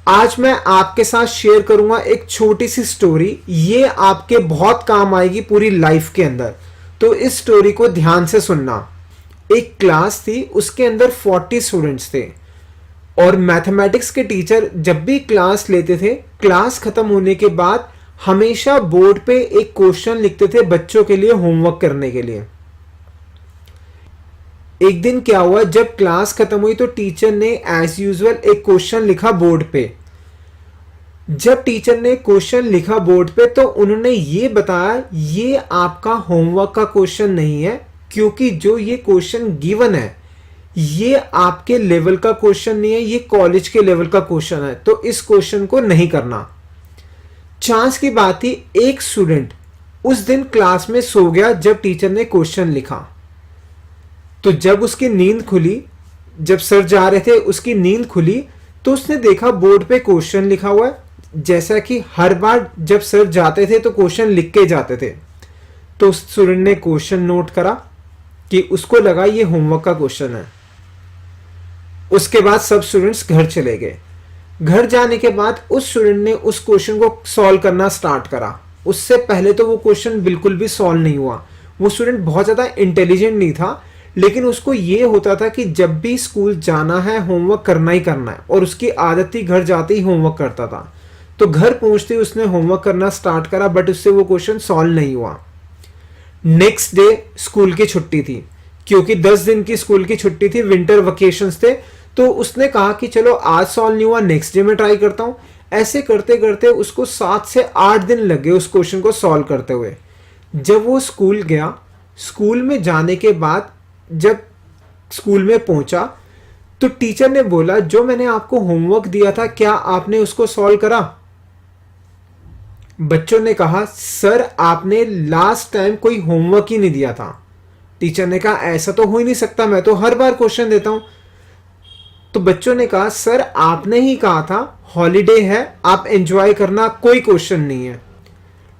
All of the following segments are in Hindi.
आज मैं आपके साथ शेयर करूंगा एक छोटी सी स्टोरी। ये आपके बहुत काम आएगी पूरी लाइफ के अंदर। तो इस स्टोरी को ध्यान से सुनना। एक क्लास थी, उसके अंदर 40 स्टूडेंट्स थे और मैथमेटिक्स के टीचर जब भी क्लास लेते थे, क्लास खत्म होने के बाद हमेशा बोर्ड पे एक क्वेश्चन लिखते थे बच्चों के लिए होमवर्क करने के लिए। एक दिन क्या हुआ, जब क्लास खत्म हुई तो टीचर ने एज यूजुअल एक क्वेश्चन लिखा बोर्ड पे। जब टीचर ने क्वेश्चन लिखा बोर्ड पे तो उन्होंने ये बताया ये आपका होमवर्क का क्वेश्चन नहीं है, क्योंकि जो ये क्वेश्चन गिवन है ये आपके लेवल का क्वेश्चन नहीं है, ये कॉलेज के लेवल का क्वेश्चन है, तो इस क्वेश्चन को नहीं करना। चांस की बात थी, एक स्टूडेंट उस दिन क्लास में सो गया जब टीचर ने क्वेश्चन लिखा। तो जब उसकी नींद खुली, जब सर जा रहे थे उसकी नींद खुली, तो उसने देखा बोर्ड पे क्वेश्चन लिखा हुआ है, जैसा कि हर बार जब सर जाते थे तो क्वेश्चन लिख के जाते थे। तो उस स्टूडेंट ने क्वेश्चन नोट करा कि उसको लगा ये होमवर्क का क्वेश्चन है। उसके बाद सब स्टूडेंट्स घर चले गए। घर जाने के बाद उस स्टूडेंट ने उस क्वेश्चन को सॉल्व करना स्टार्ट करा। उससे पहले तो वो क्वेश्चन बिल्कुल भी सॉल्व नहीं हुआ। वो स्टूडेंट बहुत ज़्यादा इंटेलिजेंट नहीं था, लेकिन उसको ये होता था कि जब भी स्कूल जाना है होमवर्क करना ही करना है, और उसकी आदत थी घर जाते ही होमवर्क करता था। तो घर पहुंचते ही उसने होमवर्क करना स्टार्ट करा, बट उससे वो क्वेश्चन सॉल्व नहीं हुआ। नेक्स्ट डे स्कूल की छुट्टी थी, क्योंकि 10 दिन की स्कूल की छुट्टी थी, विंटर वेकेशंस थे। तो उसने कहा कि चलो आज सॉल्व नहीं हुआ, नेक्स्ट डे में ट्राई करता हूं। ऐसे करते करते उसको 7 से 8 दिन लग गए उस क्वेश्चन को सॉल्व करते हुए। जब वो स्कूल गया, स्कूल में जाने के बाद जब स्कूल में पहुंचा तो टीचर ने बोला जो मैंने आपको होमवर्क दिया था क्या आपने उसको सॉल्व करा? बच्चों ने कहा सर आपने लास्ट टाइम कोई होमवर्क ही नहीं दिया था। टीचर ने कहा ऐसा तो हो ही नहीं सकता, मैं तो हर बार क्वेश्चन देता हूं। तो बच्चों ने कहा सर आपने ही कहा था हॉलीडे है, आप एंजॉय करना, कोई क्वेश्चन नहीं है।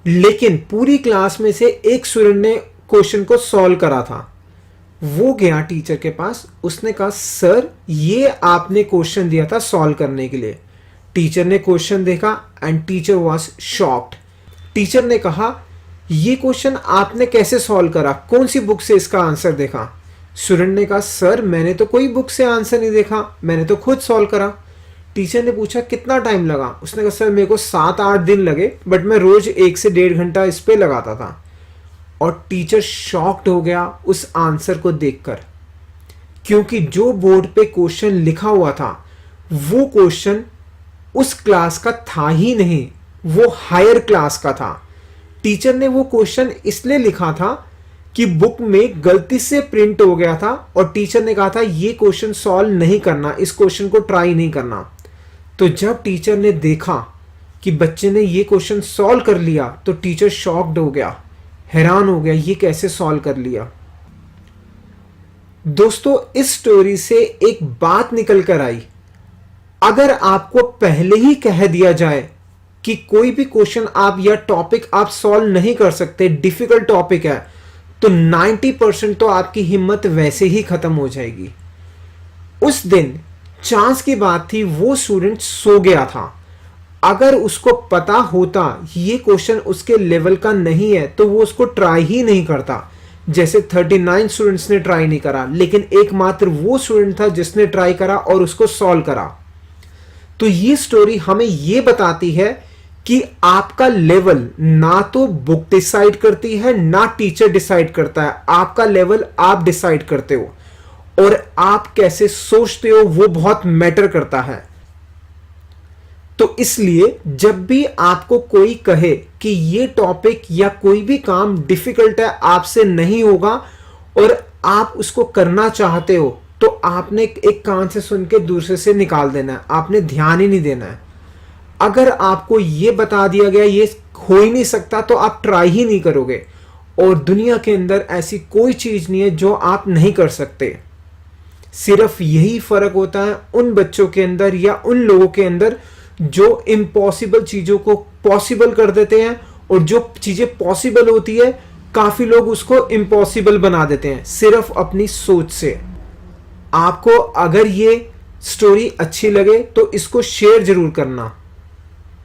लेकिन पूरी क्लास में से एक स्टूडेंट ने क्वेश्चन को सॉल्व करा था। वो गया टीचर के पास, उसने कहा सर ये आपने क्वेश्चन दिया था सॉल्व करने के लिए। टीचर ने क्वेश्चन देखा and teacher was shocked. Teacher ने कहा ये क्वेश्चन आपने कैसे सॉल्व करा, कौन सी बुक से इसका आंसर देखा? स्टूडेंट ने कहा सर मैंने तो कोई बुक से आंसर नहीं देखा, मैंने तो खुद सॉल्व करा। टीचर ने पूछा कितना टाइम लगा? उसने कहा सर मेरे को 7-8 दिन लगे, बट मैं रोज 1 से 1.5 घंटा इस पे लगाता था। और टीचर शॉक्ड हो गया उस आंसर को देखकर, क्योंकि जो बोर्ड पे क्वेश्चन लिखा हुआ था वो क्वेश्चन उस क्लास का था ही नहीं, वो हायर क्लास का था। टीचर ने वो क्वेश्चन इसलिए लिखा था कि बुक में गलती से प्रिंट हो गया था, और टीचर ने कहा था ये क्वेश्चन सॉल्व नहीं करना, इस क्वेश्चन को ट्राई नहीं करना। तो जब टीचर ने देखा कि बच्चे ने ये क्वेश्चन सॉल्व कर लिया तो टीचर शॉक्ड हो गया, हैरान हो गया ये कैसे सॉल्व कर लिया। दोस्तों इस स्टोरी से एक बात निकल कर आई, अगर आपको पहले ही कह दिया जाए कि कोई भी क्वेश्चन आप या टॉपिक आप सॉल्व नहीं कर सकते, डिफिकल्ट टॉपिक है, तो 90% तो आपकी हिम्मत वैसे ही खत्म हो जाएगी। उस दिन चांस की बात थी वो स्टूडेंट सो गया था। अगर उसको पता होता ये क्वेश्चन उसके लेवल का नहीं है तो वो उसको ट्राई ही नहीं करता। जैसे 39 स्टूडेंट्स ने ट्राई नहीं करा, लेकिन एकमात्र वो स्टूडेंट था जिसने ट्राई करा और उसको सॉल्व करा। तो ये स्टोरी हमें ये बताती है कि आपका लेवल ना तो बुक डिसाइड करती है ना टीचर डिसाइड करता है, आपका लेवल आप डिसाइड करते हो, और आप कैसे सोचते हो वो बहुत मैटर करता है। तो इसलिए जब भी आपको कोई कहे कि ये टॉपिक या कोई भी काम डिफिकल्ट है, आपसे नहीं होगा और आप उसको करना चाहते हो, तो आपने एक कान से सुन के दूसरे से निकाल देना है, आपने ध्यान ही नहीं देना है। अगर आपको ये बता दिया गया ये हो ही नहीं सकता तो आप ट्राई ही नहीं करोगे, और दुनिया के अंदर ऐसी कोई चीज नहीं है जो आप नहीं कर सकते। सिर्फ यही फर्क होता है उन बच्चों के अंदर या उन लोगों के अंदर जो इम्पॉसिबल चीजों को पॉसिबल कर देते हैं, और जो चीजें पॉसिबल होती है काफी लोग उसको इम्पॉसिबल बना देते हैं सिर्फ अपनी सोच से। आपको अगर ये स्टोरी अच्छी लगे तो इसको शेयर जरूर करना।